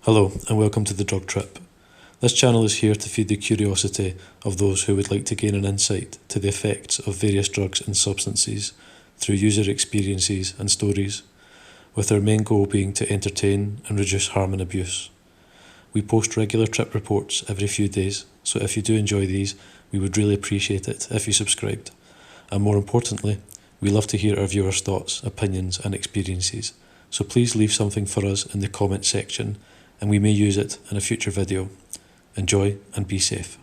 Hello and welcome to The Drug Trip. This channel is here to feed the curiosity of those who would like to gain an insight to the effects of various drugs and substances through user experiences and stories, with our main goal being to entertain and reduce harm and abuse. We post regular trip reports every few days, so if you do enjoy these, we would really appreciate it if you subscribed. And more importantly, we love to hear our viewers' thoughts, opinions and experiences, so please leave something for us in the comment section and we may use it in a future video. Enjoy and be safe.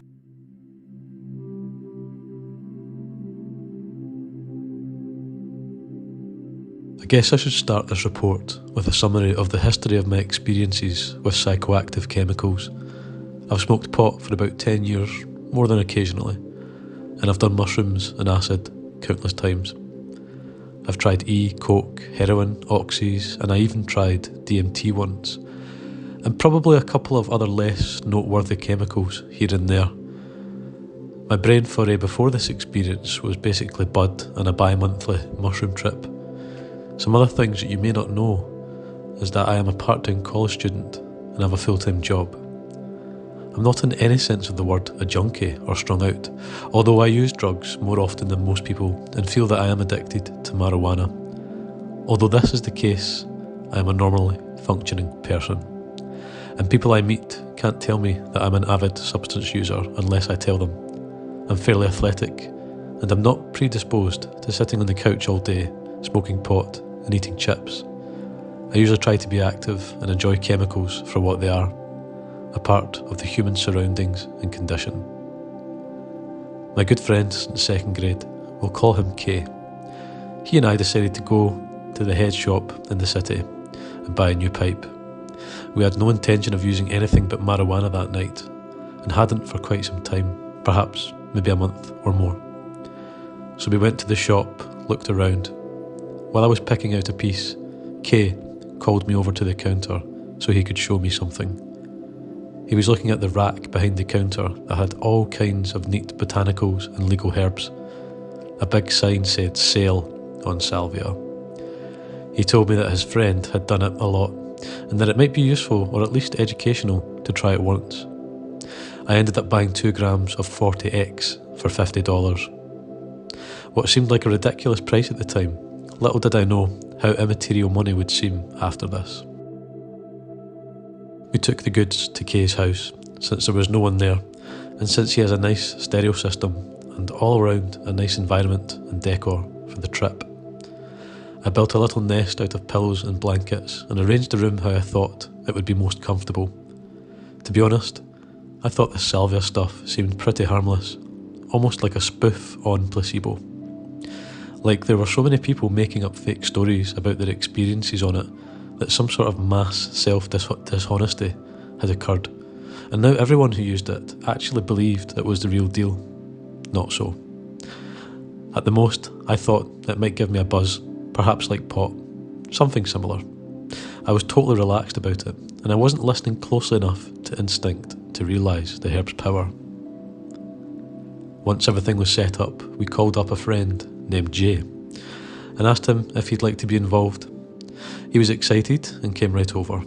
I guess I should start this report with a summary of the history of my experiences with psychoactive chemicals. I've smoked pot for about 10 years, more than occasionally, and I've done mushrooms and acid countless times. I've tried E, coke, heroin, oxys, and I even tried DMT once, and probably a couple of other less noteworthy chemicals here and there. My brain foray before this experience was basically bud and a bi-monthly mushroom trip. Some other things that you may not know is that I am a part-time college student and have a full-time job. I'm not in any sense of the word a junkie or strung out, although I use drugs more often than most people and feel that I am addicted to marijuana. Although this is the case, I am a normally functioning person. And people I meet can't tell me that I'm an avid substance user unless I tell them. I'm fairly athletic, and I'm not predisposed to sitting on the couch all day, smoking pot and eating chips. I usually try to be active and enjoy chemicals for what they are, a part of the human surroundings and condition. My good friend since second grade, we'll call him K. He and I decided to go to the head shop in the city and buy a new pipe. We had no intention of using anything but marijuana that night, and hadn't for quite some time, perhaps maybe a month or more. So we went to the shop, looked around. While I was picking out a piece, Kay called me over to the counter so he could show me something. He was looking at the rack behind the counter that had all kinds of neat botanicals and legal herbs. A big sign said "Sale" on Salvia. He told me that his friend had done it a lot, and that it might be useful or at least educational to try it once. I ended up buying 2 grams of 40X for $50. What seemed like a ridiculous price at the time, little did I know how immaterial money would seem after this. We took the goods to Kay's house, since there was no one there, and since he has a nice stereo system and all around a nice environment and decor for the trip. I built a little nest out of pillows and blankets and arranged the room how I thought it would be most comfortable. To be honest, I thought the salvia stuff seemed pretty harmless, almost like a spoof on placebo. Like there were so many people making up fake stories about their experiences on it that some sort of mass self-dishonesty had occurred, and now everyone who used it actually believed it was the real deal. Not so. At the most, I thought it might give me a buzz, perhaps like pot, something similar. I was totally relaxed about it, and I wasn't listening closely enough to instinct to realise the herb's power. Once everything was set up, we called up a friend named Jay and asked him if he'd like to be involved. He was excited and came right over.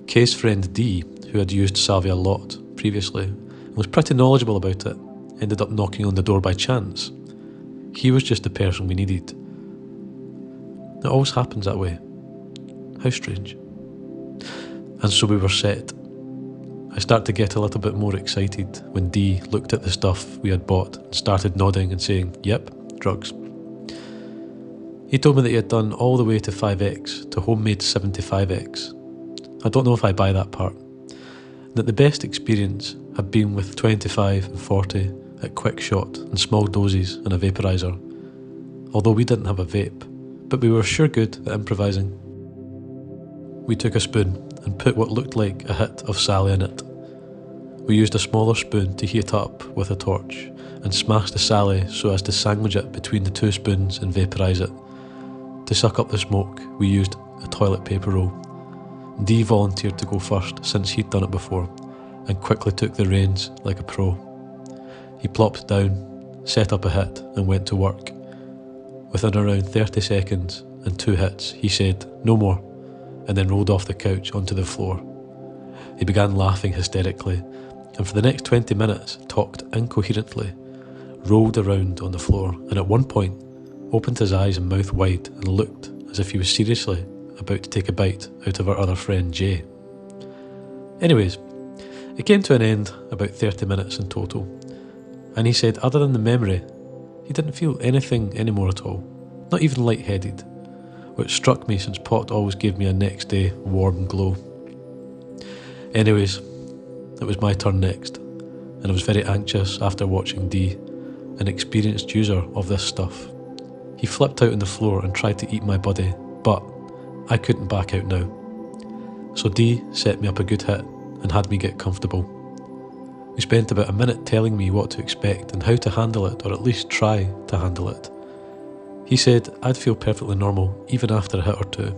Kay's friend D, who had used salvia a lot previously and was pretty knowledgeable about it, ended up knocking on the door by chance. He was just the person we needed. It always happens that way. How strange. And so we were set. I started to get a little bit more excited when D looked at the stuff we had bought and started nodding and saying, "Yep, drugs." He told me that he had done all the way to 5X to homemade 75X. I don't know if I buy that part. That the best experience had been with 25 and 40 at quick shot and small doses in a vaporizer. Although we didn't have a vape, but we were sure good at improvising. We took a spoon and put what looked like a hit of Sally in it. We used a smaller spoon to heat up with a torch and smashed the Sally so as to sandwich it between the 2 spoons and vaporise it. To suck up the smoke, we used a toilet paper roll. Dee volunteered to go first since he'd done it before and quickly took the reins like a pro. He plopped down, set up a hit and went to work. Within around 30 seconds and 2 hits, he said, "No more," and then rolled off the couch onto the floor. He began laughing hysterically, and for the next 20 minutes talked incoherently, rolled around on the floor, and at one point opened his eyes and mouth wide and looked as if he was seriously about to take a bite out of our other friend Jay. Anyways, it came to an end about 30 minutes in total, and he said other than the memory, he didn't feel anything anymore at all, not even lightheaded, which struck me since pot always gave me a next day warm glow. Anyways, it was my turn next, and I was very anxious after watching D, an experienced user of this stuff. He flipped out on the floor and tried to eat my body, but I couldn't back out now. So D set me up a good hit and had me get comfortable. We spent about a minute telling me what to expect and how to handle it, or at least try to handle it. He said I'd feel perfectly normal even after a hit or two.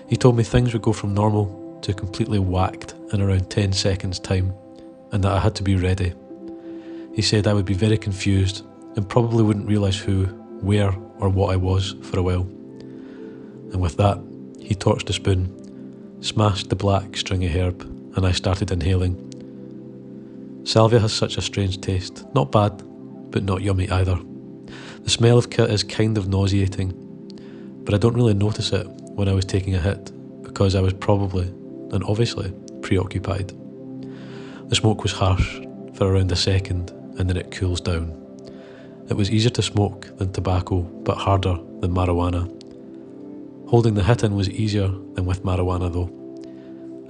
He told me things would go from normal to completely whacked in around 10 seconds time, and that I had to be ready. He said I would be very confused and probably wouldn't realise who, where or what I was for a while. And with that, he torched a spoon, smashed the black stringy herb, and I started inhaling. Salvia has such a strange taste, not bad, but not yummy either. The smell of kit is kind of nauseating, but I don't really notice it when I was taking a hit because I was probably, and obviously, preoccupied. The smoke was harsh for around a second and then it cools down. It was easier to smoke than tobacco, but harder than marijuana. Holding the hit in was easier than with marijuana though.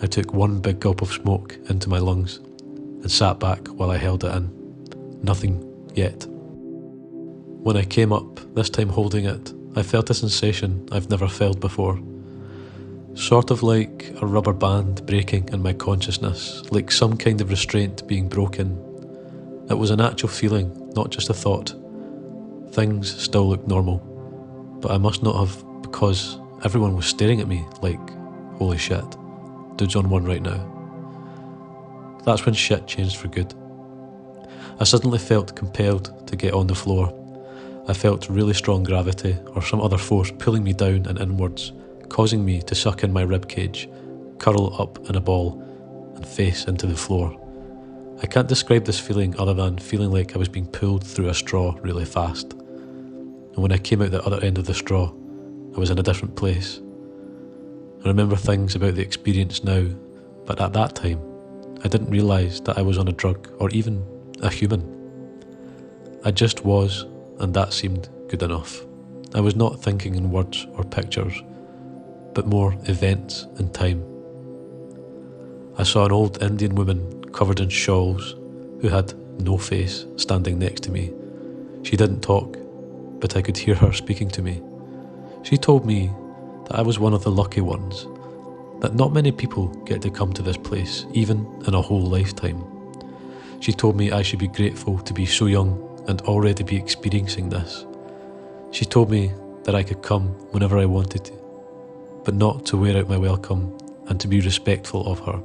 I took one big gulp of smoke into my lungs and sat back while I held it in. Nothing yet. When I came up, this time holding it, I felt a sensation I've never felt before. Sort of like a rubber band breaking in my consciousness, like some kind of restraint being broken. It was an actual feeling, not just a thought. Things still looked normal, but I must not have, because everyone was staring at me like, holy shit, dude's on one right now. That's when shit changed for good. I suddenly felt compelled to get on the floor. I felt really strong gravity or some other force pulling me down and inwards, causing me to suck in my ribcage, curl up in a ball, and face into the floor. I can't describe this feeling other than feeling like I was being pulled through a straw really fast. And when I came out the other end of the straw, I was in a different place. I remember things about the experience now, but at that time, I didn't realise that I was on a drug or even a human. I just was, and that seemed good enough. I was not thinking in words or pictures, but more events in time. I saw an old Indian woman covered in shawls who had no face standing next to me. She didn't talk, but I could hear her speaking to me. She told me that I was one of the lucky ones, that not many people get to come to this place, even in a whole lifetime. She told me I should be grateful to be so young and already be experiencing this. She told me that I could come whenever I wanted to, but not to wear out my welcome and to be respectful of her.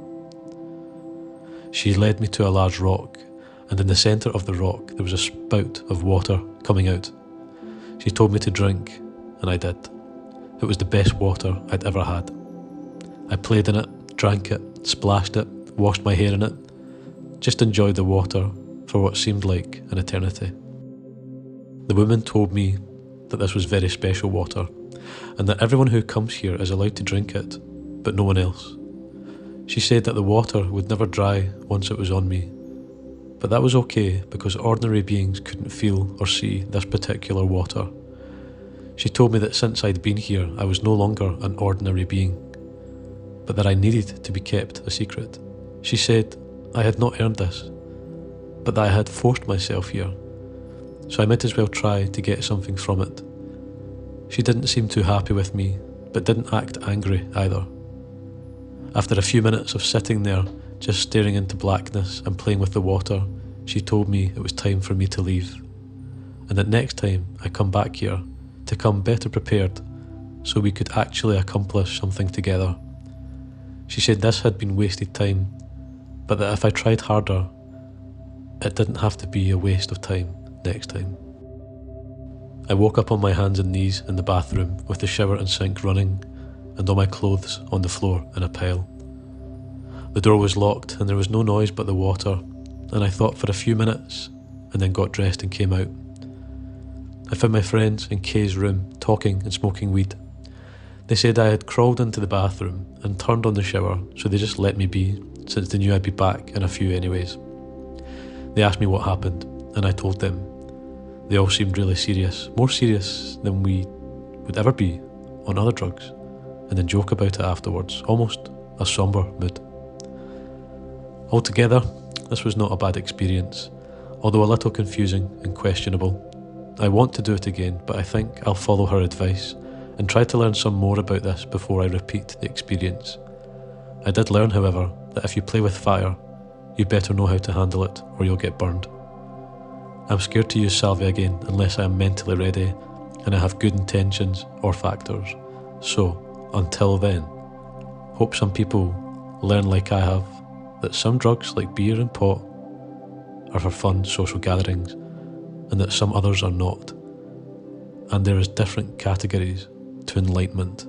She led me to a large rock, and in the centre of the rock there was a spout of water coming out. She told me to drink, and I did. It was the best water I'd ever had. I played in it, drank it, splashed it, washed my hair in it, just enjoyed the water for what seemed like an eternity. The woman told me that this was very special water, and that everyone who comes here is allowed to drink it, but no one else. She said that the water would never dry once it was on me, but that was okay because ordinary beings couldn't feel or see this particular water. She told me that since I'd been here, I was no longer an ordinary being, but that I needed to be kept a secret. She said I had not earned this, but that I had forced myself here, so I might as well try to get something from it. She didn't seem too happy with me, but didn't act angry either. After a few minutes of sitting there, just staring into blackness and playing with the water, she told me it was time for me to leave, and that next time I come back here, to come better prepared, so we could actually accomplish something together. She said this had been wasted time, but that if I tried harder, it didn't have to be a waste of time next time. I woke up on my hands and knees in the bathroom with the shower and sink running and all my clothes on the floor in a pile. The door was locked and there was no noise but the water, and I thought for a few minutes and then got dressed and came out. I found my friends in Kay's room talking and smoking weed. They said I had crawled into the bathroom and turned on the shower, so they just let me be, since they knew I'd be back in a few anyways. They asked me what happened, and I told them. They all seemed really serious, more serious than we would ever be on other drugs, and then joke about it afterwards, almost a sombre mood. Altogether, this was not a bad experience, although a little confusing and questionable. I want to do it again, but I think I'll follow her advice and try to learn some more about this before I repeat the experience. I did learn, however, that if you play with fire, you better know how to handle it or you'll get burned. I'm scared to use salvia again unless I am mentally ready and I have good intentions or factors. So, until then, hope some people learn like I have that some drugs like beer and pot are for fun social gatherings and that some others are not. And there is different categories to enlightenment.